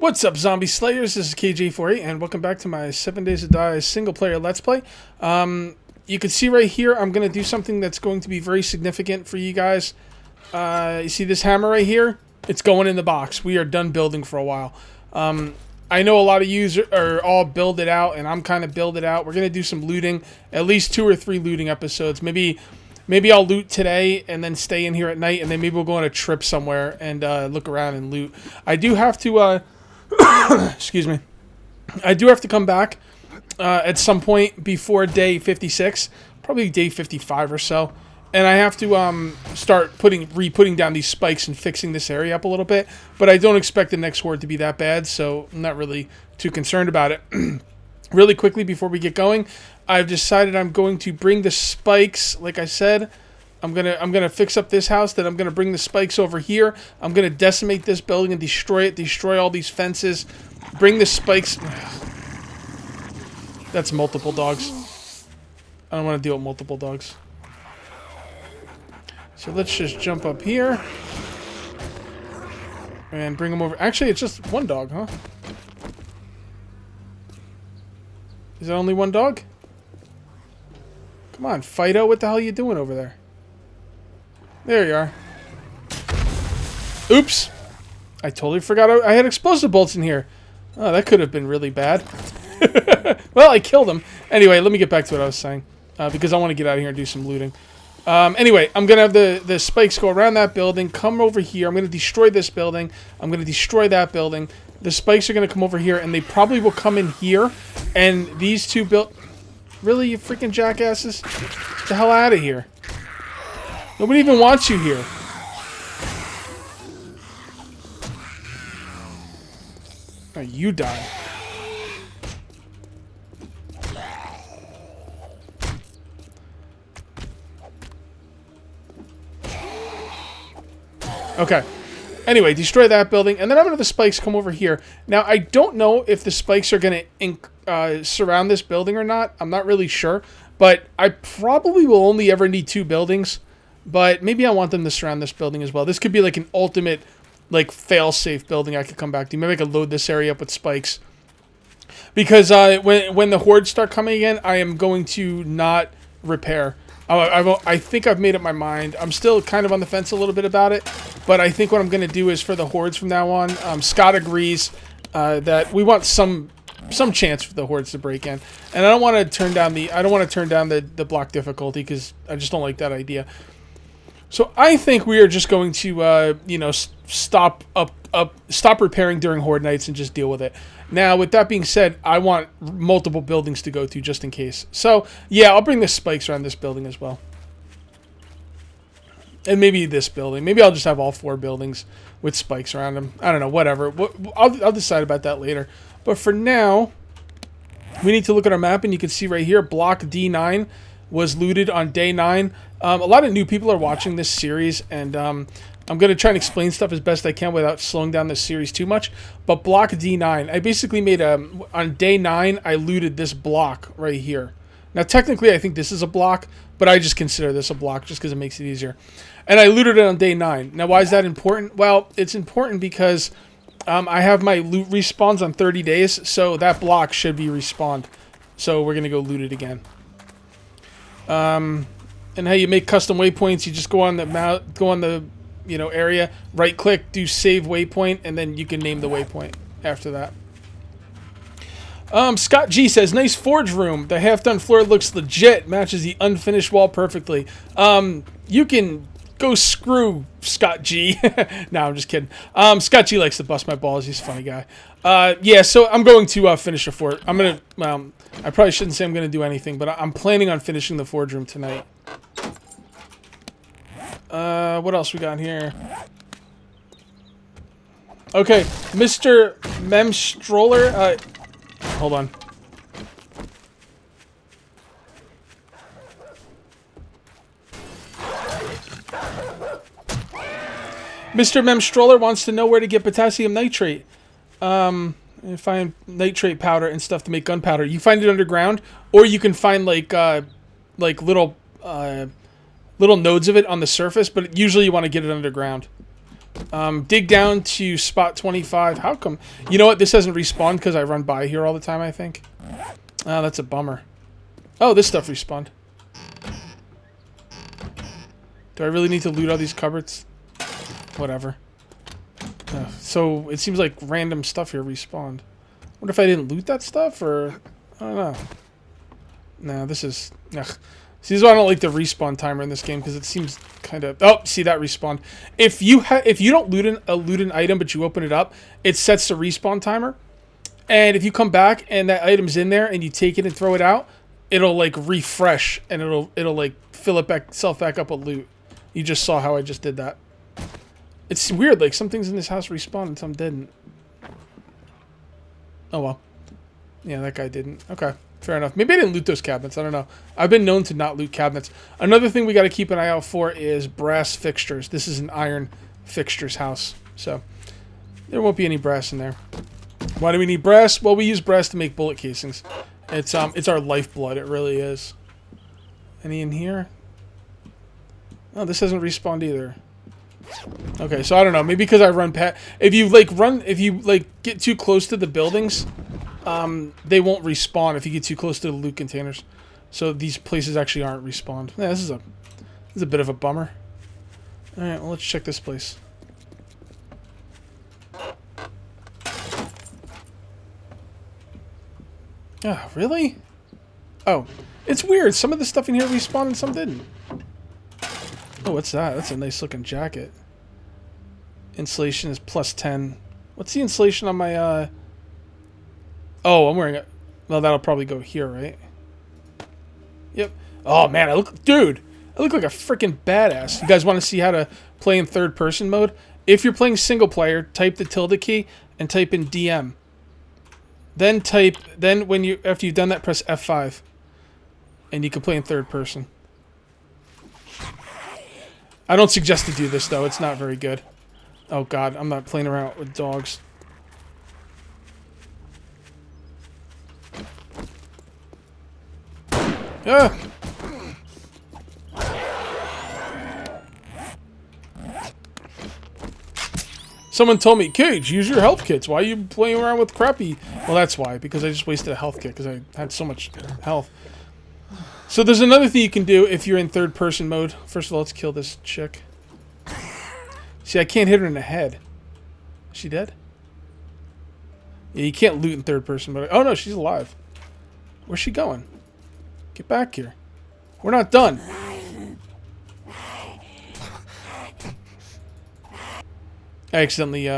What's up, Zombie Slayers? This is KJ48, and welcome back to my 7 Days to Die single-player Let's Play. You can see right here, I'm going to do something that's going to be very significant for you guys. You see this hammer right here? It's going in the box. We are done building for a while. I know a lot of you are all builded out, and I'm kind of builded out. We're going to do some looting, at least 2 or 3 looting episodes. Maybe I'll loot today and then stay in here at night, and then maybe we'll go on a trip somewhere and look around and loot. I do have to... excuse me. I do have to come back at some point before day 56, probably day 55 or so, and I have to start re-putting down these spikes and fixing this area up a little bit. But I don't expect the next horde to be that bad, so I'm not really too concerned about it. Really quickly before we get going, I've decided I'm going to bring the spikes, like I said. I'm gonna fix up this house, then I'm gonna bring the spikes over here. I'm gonna decimate this building and destroy it, destroy all these fences, bring the spikes. That's multiple dogs. I don't want to deal with multiple dogs. So let's just jump up here and bring them over. Actually, it's just one dog, huh? Is it only one dog? Come on, Fido, what the hell are you doing over there? There you are. Oops. I totally forgot I had explosive bolts in here. Oh, that could have been really bad. Well, I killed him. Anyway, let me get back to what I was saying. Because I want to get out of here and do some looting. Anyway, I'm going to have the spikes go around that building. Come over here. I'm going to destroy this building. I'm going to destroy that building. The spikes are going to come over here. And they probably will come in here. And these two Really, you freaking jackasses? Get the hell out of here. Nobody even wants you here. Oh, you die. Okay. Anyway, destroy that building, and then I'm going to have the spikes come over here. Now, I don't know if the spikes are going to surround this building or not. I'm not really sure, but I probably will only ever need 2 buildings. But maybe I want them to surround this building as well. This could be like an ultimate, like, fail-safe building I could come back to. Maybe I could load this area up with spikes. Because when the hordes start coming again, I am going to not repair. I think I've made up my mind. I'm still kind of on the fence a little bit about it. But I think what I'm going to do is for the hordes from now on, Scott agrees that we want some chance for the hordes to break in. And I don't want to turn down the block difficulty because I just don't like that idea. So I think we are just going to, stop repairing during horde nights and just deal with it. Now, with that being said, I want multiple buildings to go to just in case. So, yeah, I'll bring the spikes around this building as well. And maybe this building. Maybe I'll just have all 4 buildings with spikes around them. I don't know, whatever. I'll decide about that later. But for now, we need to look at our map, and you can see right here, Block D9 was looted on day 9. A lot of new people are watching this series, and I'm going to try and explain stuff as best I can without slowing down this series too much. But Block D9, I basically made on day 9, I looted this block right here. Now, technically, I think this is a block, but I just consider this a block just because it makes it easier. And I looted it on day 9. Now, why is that important? Well, it's important because I have my loot respawns on 30 days, so that block should be respawned. So we're going to go loot it again. And how you make custom waypoints, you just go on the area, right click, do save waypoint, and then you can name the waypoint after that. Scott G says, nice forge room. The half-done floor looks legit, matches the unfinished wall perfectly. You can go screw Scott G. No, I'm just kidding. Scott G likes to bust my balls. He's a funny guy. Yeah, so I'm going to finish the fort. I probably shouldn't say I'm going to do anything, but I'm planning on finishing the forge room tonight. What else we got here? Okay, Mr. Memstroller. Hold on. Mr. Memstroller wants to know where to get potassium nitrate. Find nitrate powder and stuff to make gunpowder. You find it underground, or you can find like little nodes of it on the surface, but usually you want to get it underground. Dig down to spot 25. How come? You know what? This hasn't respawned because I run by here all the time, I think. Oh, that's a bummer. Oh, this stuff respawned. Do I really need to loot all these cupboards? Whatever. So, it seems like random stuff here respawned. Wonder if I didn't loot that stuff, or... I don't know. No, this is... Ugh. See, this is why I don't like the respawn timer in this game, because it seems kind of... Oh, see, that respawned. If you don't loot an item, but you open it up, it sets the respawn timer. And if you come back, and that item's in there, and you take it and throw it out, it'll, like, refresh, and it'll like, fill itself back up with loot. You just saw how I just did that. It's weird, like, some things in this house respawned, and some didn't. Oh, well. Yeah, that guy didn't. Okay. Fair enough. Maybe I didn't loot those cabinets. I don't know. I've been known to not loot cabinets. Another thing we got to keep an eye out for is brass fixtures. This is an iron fixtures house. So, there won't be any brass in there. Why do we need brass? Well, we use brass to make bullet casings. It's our lifeblood. It really is. Any in here? Oh, this hasn't respawned either. Okay, so I don't know. Maybe because I run past... If you get too close to the buildings... they won't respawn if you get too close to the loot containers. So these places actually aren't respawned. Yeah, this is a bit of a bummer. Alright, well, let's check this place. Ah, really? Oh, it's weird. Some of the stuff in here respawned and some didn't. Oh, what's that? That's a nice looking jacket. Insulation is +10. What's the insulation on my, Oh, I'm wearing it. Well, that'll probably go here, right? Yep. Oh, man, I look like a freaking badass. You guys want to see how to play in third-person mode? If you're playing single player, type the tilde key and type in DM. Then after you've done that, press F5. And you can play in third person. I don't suggest to do this, though. It's not very good. Oh, God, I'm not playing around with dogs. Ah! Someone told me, Cage, use your health kits. Why are you playing around with crappy? Well, that's why. Because I just wasted a health kit because I had so much health. So there's another thing you can do if you're in third-person mode. First of all, let's kill this chick. See, I can't hit her in the head. Is she dead? Yeah, you can't loot in third-person mode. Oh, no, she's alive. Where's she going? Get back here. We're not done. I accidentally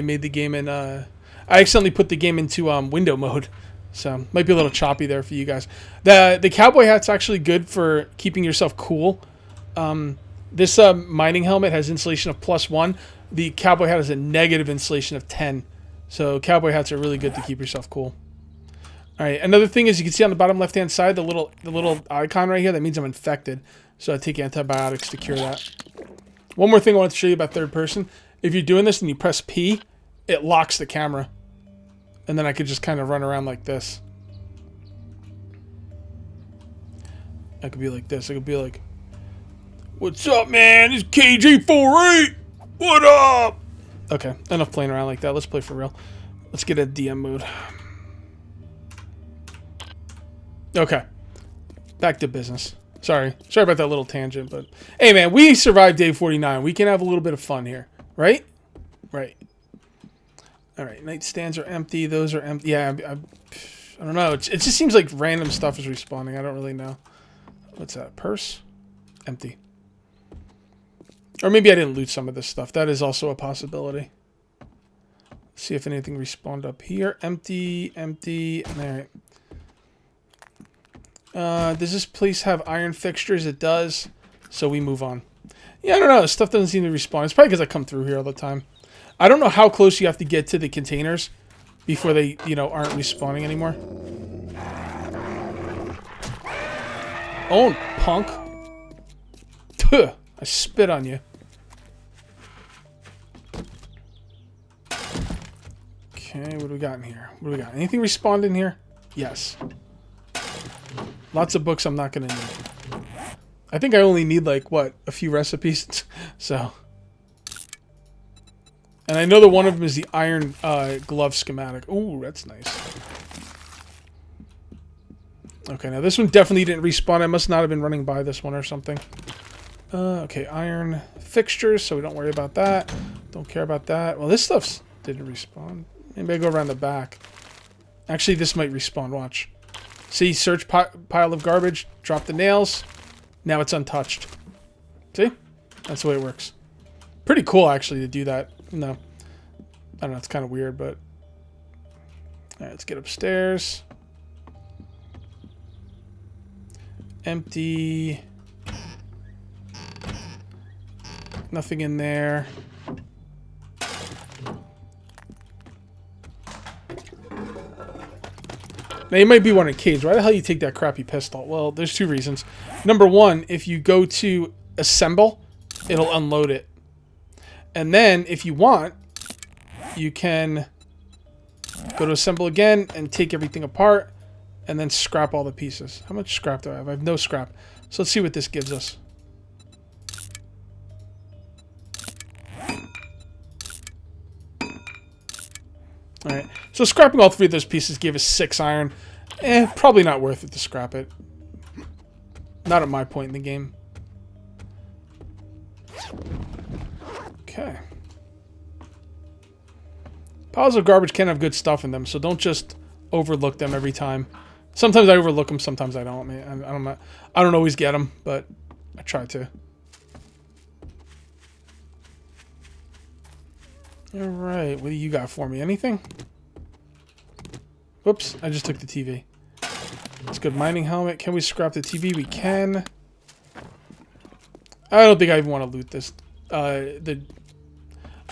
made the game in, I accidentally put the game into, window mode. So, might be a little choppy there for you guys. The cowboy hat's actually good for keeping yourself cool. This, mining helmet has insulation of +1. The cowboy hat has a negative insulation of 10. So, cowboy hats are really good to keep yourself cool. Alright, another thing is you can see on the bottom left-hand side, the little icon right here, that means I'm infected. So I take antibiotics to cure that. One more thing I want to show you about third person. If you're doing this and you press P, it locks the camera. And then I could just kind of run around like this. I could be like this. I could be like, "What's up, man? It's KJ48. What up?" Okay, enough playing around like that. Let's play for real. Let's get a DM mode. Okay, back to business. Sorry about that little tangent, but hey, man, we survived day 49. We can have a little bit of fun here, right? Right. All right, nightstands are empty. Those are empty. Yeah, I don't know. It just seems like random stuff is respawning. I don't really know. What's that? Purse? Empty. Or maybe I didn't loot some of this stuff. That is also a possibility. Let's see if anything respawned up here. Empty, empty. All right. Does this place have iron fixtures? It does. So we move on. Yeah, I don't know. Stuff doesn't seem to respawn. It's probably because I come through here all the time. I don't know how close you have to get to the containers before they, aren't respawning anymore. Oh, punk. Tuh, I spit on you. Okay, what do we got in here? What do we got? Anything respawned in here? Yes. Lots of books I'm not going to need. I think I only need, like, what? A few recipes? So, And I know that one of them is the iron glove schematic. Ooh, that's nice. Okay, now this one definitely didn't respawn. I must not have been running by this one or something. Okay, iron fixtures, so we don't worry about that. Don't care about that. Well, this stuff didn't respawn. Maybe I go around the back. Actually, this might respawn. Watch. See, search pile of garbage. Drop the nails. Now it's untouched. See? That's the way it works. Pretty cool, actually, to do that. No. I don't know, it's kind of weird, but... Alright, let's get upstairs. Empty. Nothing in there. Now, you might be wondering, Cage, why the hell you take that crappy pistol? Well, there's two reasons. Number one, if you go to assemble, it'll unload it. And then, if you want, you can go to assemble again and take everything apart and then scrap all the pieces. How much scrap do I have? I have no scrap. So let's see what this gives us. Alright, so scrapping all three of those pieces gave us 6 iron. Probably not worth it to scrap it. Not at my point in the game. Okay. Piles of garbage can have good stuff in them, so don't just overlook them every time. Sometimes I overlook them, sometimes I don't. I don't always get them, but I try to. Alright, what do you got for me? Anything? Whoops, I just took the TV. That's good. Mining helmet. Can we scrap the TV? We can. I don't think I even want to loot this. I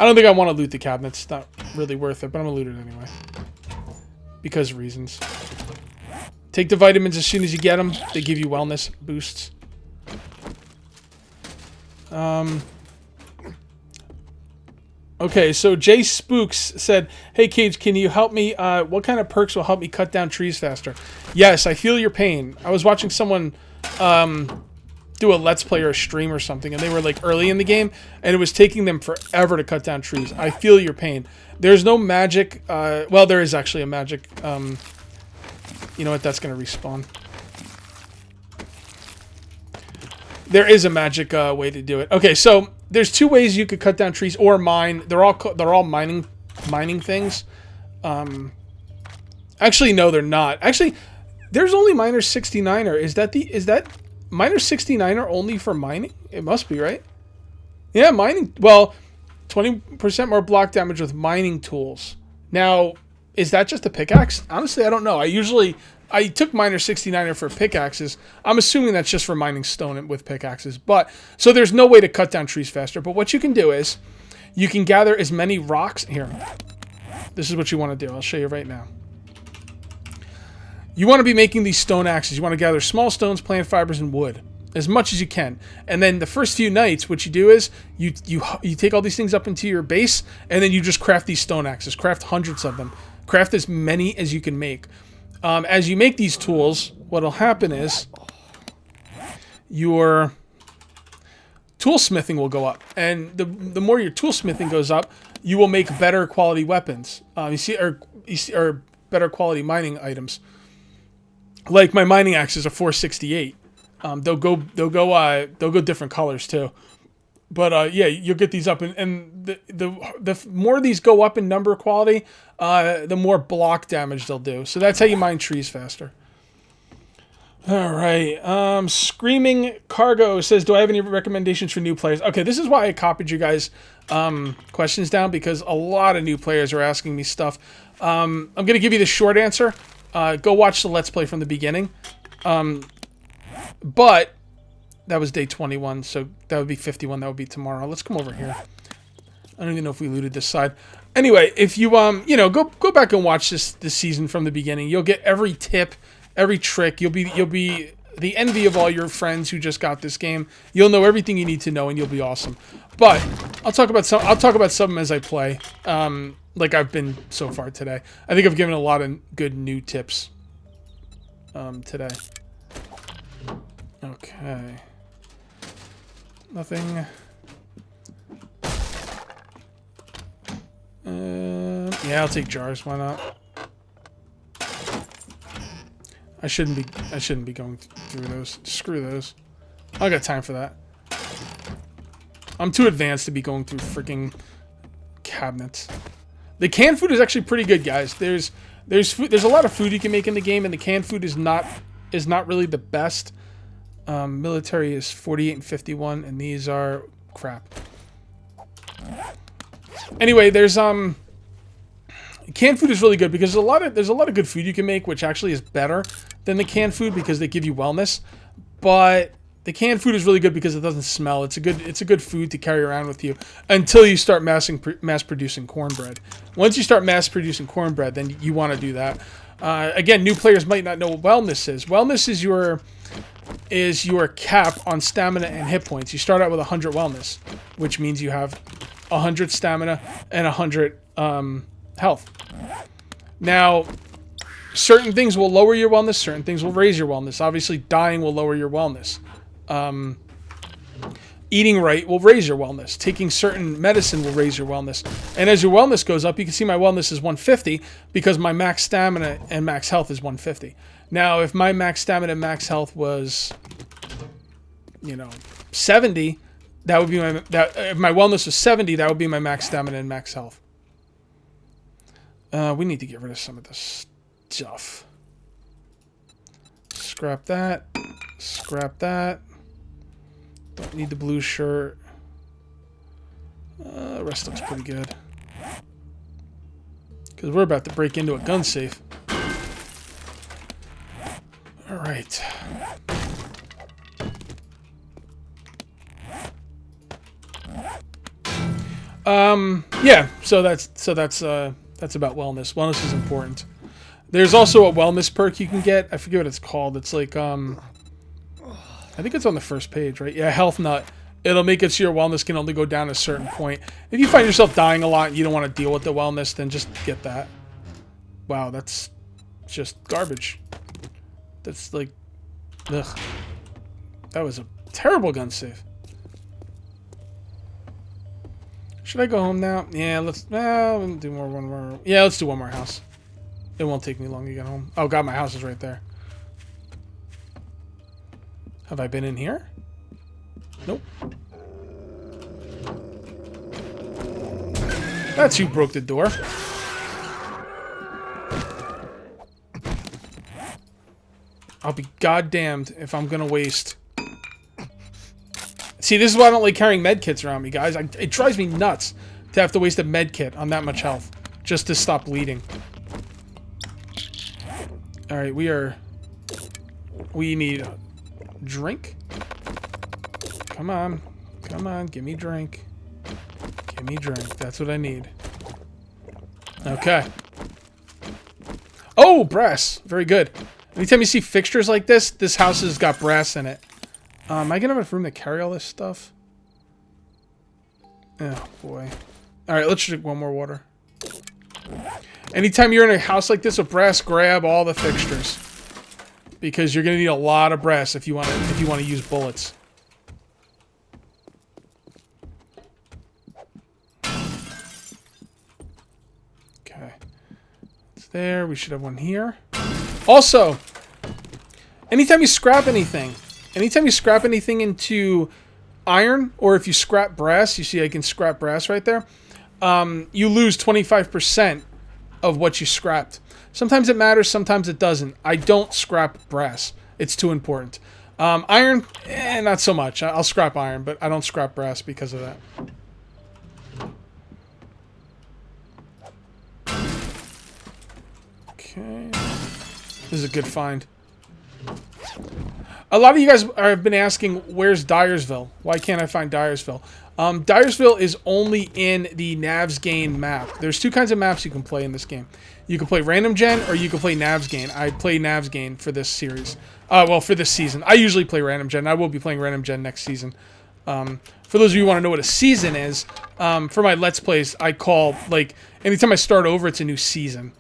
don't think I want to loot the cabinet. It's not really worth it, but I'm going to loot it anyway. Because of reasons. Take the vitamins as soon as you get them. They give you wellness boosts. Okay, so Jay Spooks said, "Hey Cage, can you help me? What kind of perks will help me cut down trees faster?" Yes, I feel your pain. I was watching someone do a Let's Play or a stream or something, and they were like early in the game, and it was taking them forever to cut down trees. I feel your pain. There's no magic. Well, there is actually a magic. You know what? That's going to respawn. There is a magic way to do it. Okay, so there's 2 ways you could cut down trees or mine. They're all mining things. Actually, no, they're not. Actually, there's only miner 69er. Is that miner 69er only for mining? It must be, right? Yeah, mining. Well, 20% more block damage with mining tools. Now, is that just a pickaxe? Honestly, I don't know. I took miner 69er for pickaxes. I'm assuming that's just for mining stone with pickaxes. But so there's no way to cut down trees faster. But what you can do is you can gather as many rocks. Here, this is what you want to do. I'll show you right now. You want to be making these stone axes. You want to gather small stones, plant fibers, and wood as much as you can. And then the first few nights, what you do is you take all these things up into your base, and then you just craft these stone axes. Craft hundreds of them. Craft as many as you can make. As you make these tools, what'll happen is your toolsmithing will go up, and the more your toolsmithing goes up, you will make better quality weapons. Or better quality mining items. Like my mining axes are 468. They'll go different colors too. But yeah, you'll get these up, and the more these go up in number quality, the more block damage they'll do. So that's how you mine trees faster. All right. Screaming Cargo says, "Do I have any recommendations for new players?" Okay, this is why I copied you guys' questions down, because a lot of new players are asking me stuff. I'm gonna give you the short answer. Go watch the Let's Play from the beginning. But that was day 21, so that would be 51. That would be tomorrow. Let's come over here. I don't even know if we looted this side. Anyway, if you go back and watch this season from the beginning. You'll get every tip, every trick. You'll be the envy of all your friends who just got this game. You'll know everything you need to know, and you'll be awesome. But I'll talk about some as I play. Like I've been so far today. I think I've given a lot of good new tips today. Okay. Nothing. Yeah, I'll take jars. Why not? I shouldn't be going through those. Screw those. I don't got time for that. I'm too advanced to be going through freaking cabinets. The canned food is actually pretty good, guys. There's a lot of food you can make in the game, and the canned food is not really the best. Military is 48 and 51, and these are crap. Anyway, there's canned food is really good because there's a lot of good food you can make, which actually is better than the canned food because they give you wellness. But the canned food is really good because it doesn't smell. It's a good food to carry around with you until you start mass producing cornbread. Once you start mass producing cornbread, then you want to do that. Again, new players might not know what wellness is. Wellness is your cap on stamina and hit points. You start out with 100 wellness, which means you have 100 stamina and 100 health. Now, certain things will lower your wellness, certain things will raise your wellness. Obviously, dying will lower your wellness. Eating right will raise your wellness. Taking certain medicine will raise your wellness. And as your wellness goes up, you can see my wellness is 150 because my max stamina and max health is 150. Now, if my max stamina and max health was, 70, that would be if my wellness was 70, that would be my max stamina and max health. We need to get rid of some of this stuff. Scrap that. Scrap that. Don't need the blue shirt. The rest looks pretty good. Because we're about to break into a gun safe. Alright. Yeah, so that's about wellness. Wellness is important. There's also a wellness perk you can get. I forget what it's called. It's like I think it's on the first page, right? Yeah, health nut. It'll make it so your wellness can only go down a certain point. If you find yourself dying a lot and you don't want to deal with the wellness, then just get that. Wow, that's just garbage. That's like, ugh. That was a terrible gun save. Should I go home now? Yeah, let's do one more. Yeah, let's do one more house. It won't take me long to get home. Oh god, my house is right there. Have I been in here? Nope. That's who broke the door. I'll be goddamned if I'm gonna waste. See, this is why I don't like carrying med kits around me, guys. It drives me nuts to have to waste a med kit on that much health just to stop bleeding. Alright, we need a drink. Come on. Come on, give me drink. Give me drink. That's what I need. Okay. Oh, brass. Very good. Anytime you see fixtures like this house has got brass in it. Am I gonna have enough room to carry all this stuff? Oh, boy. Alright, let's drink one more water. Anytime you're in a house like this with brass, grab all the fixtures. Because you're gonna need a lot of brass if you want to use bullets. Okay. It's there. We should have one here. Also, anytime you scrap anything into iron, or if you scrap brass, you see I can scrap brass right there, you lose 25% of what you scrapped. Sometimes it matters, sometimes it doesn't. I don't scrap brass. It's too important. Iron, not so much. I'll scrap iron, but I don't scrap brass because of that. Okay. This is a good find. A lot of you guys have been asking, where's Dyersville? Why can't I find Dyersville? Dyersville is only in the Navs Gain map. There's two kinds of maps you can play in this game. You can play Random Gen or you can play Navs Gain. I play Navs Gain for this series. Well, for this season. I usually play Random Gen. I will be playing Random Gen next season. For those of you who want to know what a season is, for my Let's Plays, I call, like, anytime I start over, it's a new season.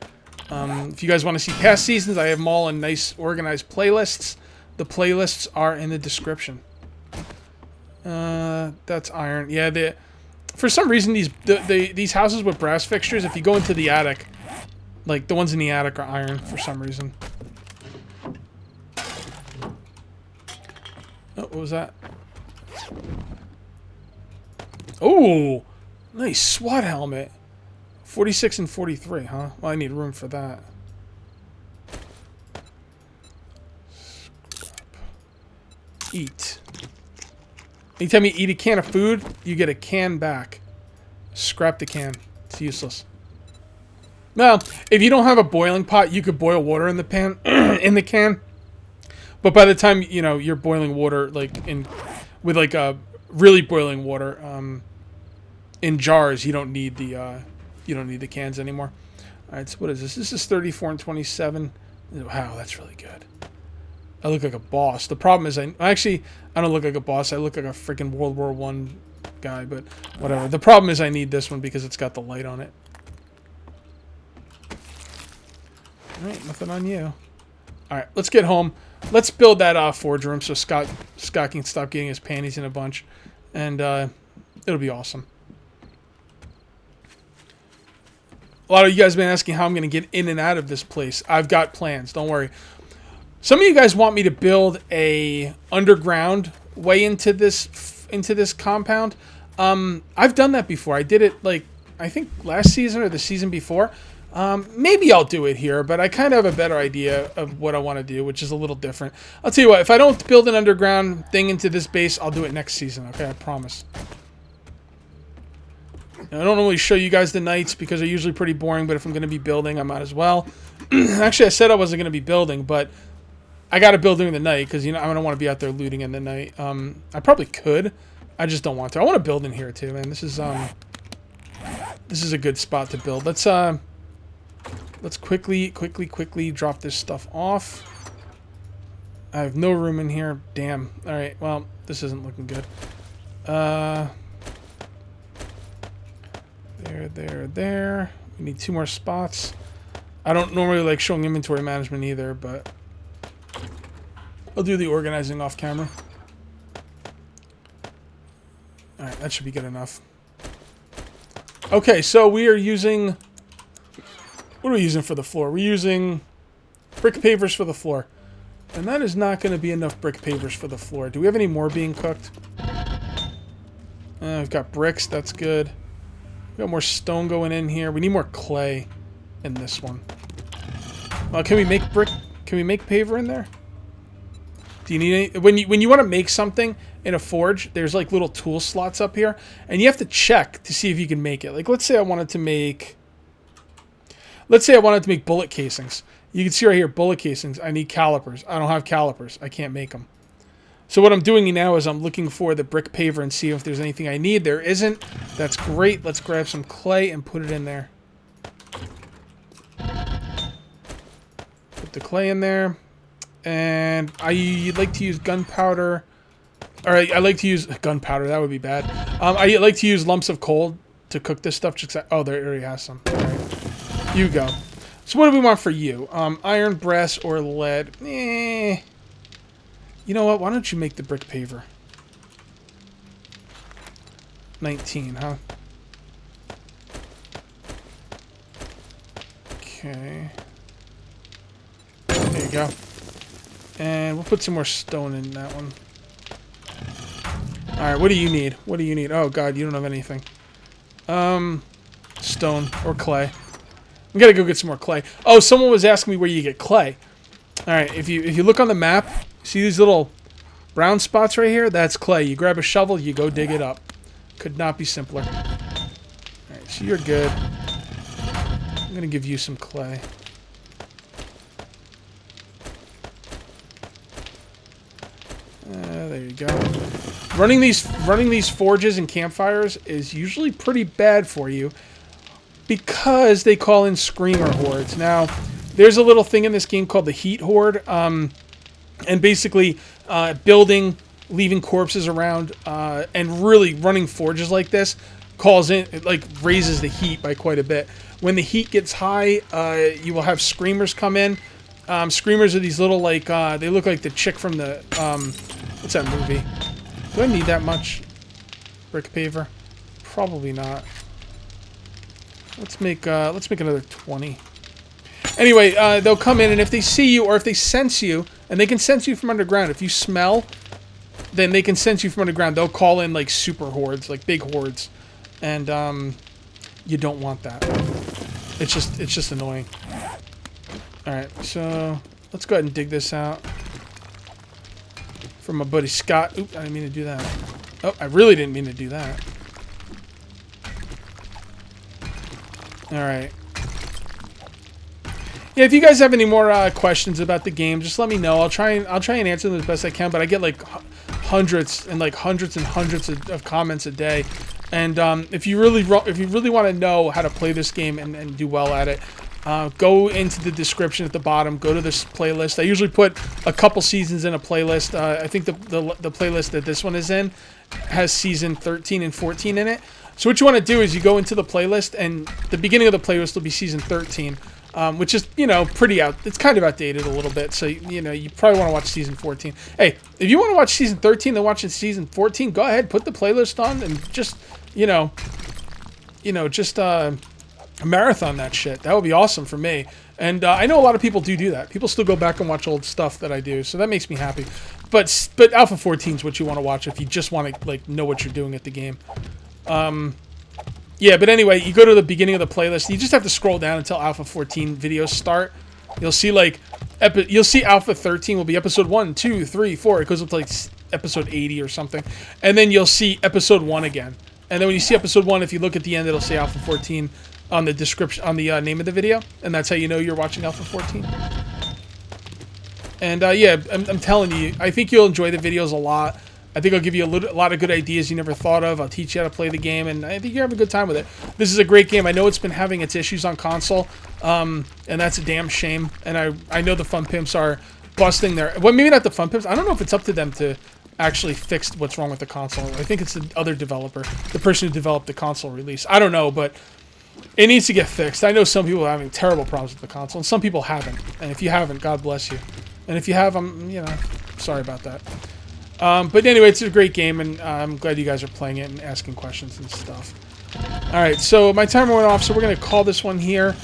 If you guys want to see past seasons, I have them all in nice, organized playlists. The playlists are in the description. That's iron. Yeah, for some reason, these houses with brass fixtures, if you go into the attic, like the ones in the attic are iron for some reason. Oh, what was that? Oh, nice SWAT helmet. 46 and 43, huh? Well, I need room for that. Eat. Anytime you eat a can of food, you get a can back. Scrap the can. It's useless. Now, if you don't have a boiling pot, you could boil water in the pan, in the can. But by the time, you know, you're boiling water, like, with, like, a really boiling water, in jars, you don't need the cans anymore. Alright, so what is this? This is 34 and 27. Wow, that's really good. I look like a boss. The problem is I don't look like a boss. I look like a freaking World War I guy, but whatever. The problem is I need this one because it's got the light on it. Alright, nothing on you. Alright, let's get home. Let's build that forge room so Scott can stop getting his panties in a bunch. And it'll be awesome. A lot of you guys have been asking how I'm going to get in and out of this place. I've got plans. Don't worry. Some of you guys want me to build a underground way into this compound. I've done that before. I did it, like, I think last season or the season before. Maybe I'll do it here, but I kind of have a better idea of what I want to do, which is a little different. I'll tell you what, if I don't build an underground thing into this base, I'll do it next season, okay? I promise. Now, I don't normally show you guys the nights because they're usually pretty boring, but if I'm going to be building, I might as well. Actually, I said I wasn't going to be building, but I got to build during the night because, you know, I don't want to be out there looting in the night. I probably could. I just don't want to. I want to build in here too, man. This is a good spot to build. Let's quickly drop this stuff off. I have no room in here. Damn. All right. Well, this isn't looking good. There. We need 2 more spots. I don't normally like showing inventory management either, but I'll do the organizing off camera. Alright, that should be good enough. Okay, so we are using... What are we using for the floor? We're using brick pavers for the floor. And that is not going to be enough brick pavers for the floor. Do we have any more being cooked? We've got bricks, that's good. We got more stone going in here. We need more clay in this one. Can we make brick? Can we make paver in there? Do you need any? When you want to make something in a forge, there's like little tool slots up here, and you have to check to see if you can make it. Like, let's say I wanted to make bullet casings. You can see right here, bullet casings. I need calipers. I don't have calipers. I can't make them. So what I'm doing now is I'm looking for the brick paver and see if there's anything I need. There isn't. That's great. Let's grab some clay and put it in there. Put the clay in there. And I like to use gunpowder. Alright, I like to use gunpowder. That would be bad. I like to use lumps of coal to cook this stuff. Oh, there already has some. Alright. You go. So what do we want for you? Iron, brass, or lead? You know what? Why don't you make the brick paver? 19, huh? Okay. There you go. And we'll put some more stone in that one. Alright, what do you need? What do you need? Oh god, you don't have anything. Stone or clay. We gotta go get some more clay. Oh, someone was asking me where you get clay. Alright, if you look on the map, see these little brown spots right here? That's clay. You grab a shovel, you go dig it up. Could not be simpler. Alright, so you're good. I'm gonna give you some clay. There you go. Running these forges and campfires is usually pretty bad for you because they call in screamer hordes. Now, there's a little thing in this game called the heat horde, and basically building, leaving corpses around, and really running forges like this raises the heat by quite a bit. When the heat gets high, you will have screamers come in. Screamers are these little, like, they look like the chick from the, what's that movie? Do I need that much brick paver? Probably not. Let's make another 20. Anyway, they'll come in, and if they see you or if they sense you, and they can sense you from underground. If you smell, then they can sense you from underground. They'll call in like super hordes, like big hordes, and you don't want that. It's just annoying. All right, so let's go ahead and dig this out from my buddy Scott. Oop, I didn't mean to do that. Oh, I really didn't mean to do that. All right. Yeah, if you guys have any more questions about the game, just let me know. I'll try and answer them as best I can. But I get like hundreds and hundreds of comments a day. And if you really want to know how to play this game and do well at it, go into the description at the bottom. Go to this playlist. I usually put a couple seasons in a playlist. I think the playlist that this one is in has season 13 and 14 in it. So what you want to do is you go into the playlist, and the beginning of the playlist will be season 13. Which is, it's kind of outdated a little bit. So, you probably want to watch season 14. Hey, if you want to watch season 13 and watch season 14, go ahead, put the playlist on and just, marathon that shit. That would be awesome for me. And I know a lot of people do that. People still go back and watch old stuff that I do. So that makes me happy. But Alpha 14 is what you want to watch if you just want to, know what you're doing at the game. Yeah, but anyway, you go to the beginning of the playlist. You just have to scroll down until Alpha 14 videos start. You'll see you'll see Alpha 13 will be episode 1, 2, 3, 4. It goes up to episode 80 or something, and then you'll see episode 1 again. And then when you see episode 1, if you look at the end, it'll say Alpha 14 on the description, on the name of the video, and that's how you know you're watching Alpha 14. And yeah, I'm telling you, I think you'll enjoy the videos a lot. I think I'll give you a lot of good ideas you never thought of. I'll teach you how to play the game, and I think you're having a good time with it. This is a great game. I know it's been having its issues on console, and that's a damn shame. And I know the Fun Pimps are busting their... Well, maybe not the Fun Pimps. I don't know if it's up to them to actually fix what's wrong with the console. I think it's the other developer, the person who developed the console release. I don't know, but it needs to get fixed. I know some people are having terrible problems with the console, and some people haven't. And if you haven't, God bless you. And if you have, I'm sorry about that. But anyway, it's a great game, and I'm glad you guys are playing it and asking questions and stuff. Alright, so my timer went off, so we're going to call this one here.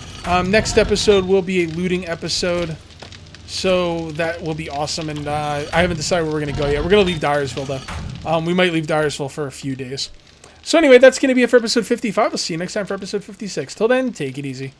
Next episode will be a looting episode, so that will be awesome, and I haven't decided where we're going to go yet. We're going to leave Dyersville, though. We might leave Dyersville for a few days. So anyway, that's going to be it for episode 55. We'll see you next time for episode 56. Till then, take it easy.